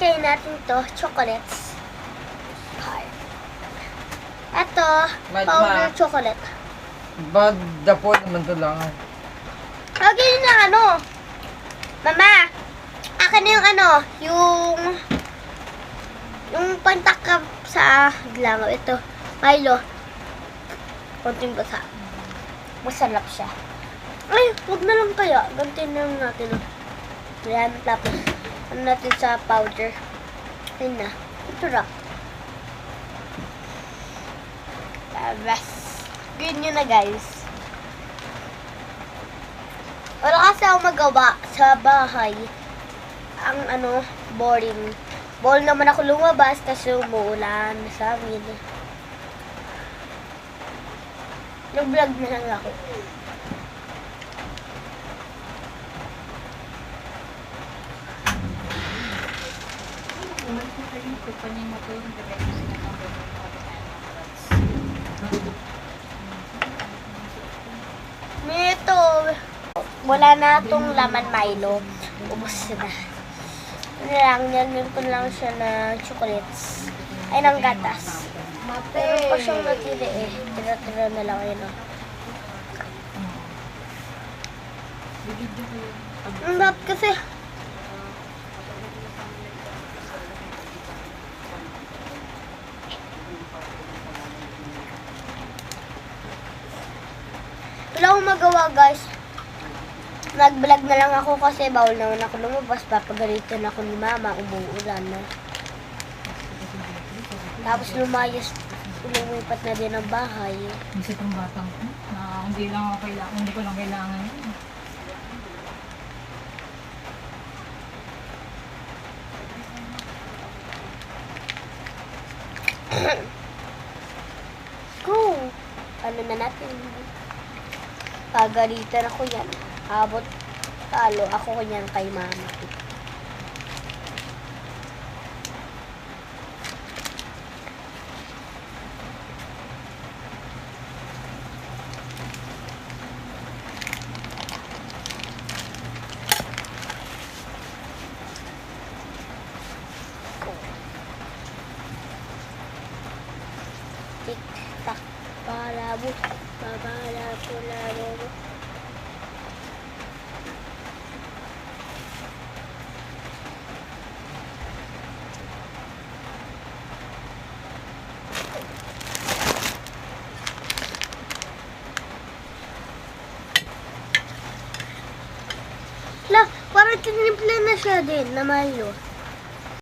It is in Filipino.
try natin to, chocolates. Ito, powder chocolate. Bad dapo naman to lang. Lagyan na ano. Mama, akin na yung ano, yung pantakap sa langaw. Ito, Milo. Konting basa. Masarap siya. Ay, huwag na lang kaya. Gantin na lang natin. Yan, tapos, ano natin sa powder. Ayun na. Ito na. Ganyan na, guys. Wala kasi ako magawa sa bahay. Ang ano, boring. Bawal naman ako lumabas kasi umuulan sa amin. Nag-vlog na lang ako. Nito, wala na itong laman Milo. Ubus na. Nilagyan ko lang siya ng chocolates. Ay, ng gatas. Meron pa siyang natili eh. Tira-tira na lang yun. Ang dap kasi. Wala akong magawa, guys. Nag-vlog na lang ako kasi bawal naman ako lumabas. Papagalitan ako ni mama. Umuulan na. Tapos lumayas. Lumipat na din ang bahay. Isip ang batang ko na hindi ko lang kailangan yun. Go! Ano na natin? Pagalitan ako yan. Abot talo ako yan kay mama. Tik-tak, palabo, babalabo, labo. La, parang tinimpla na siya din na Milo.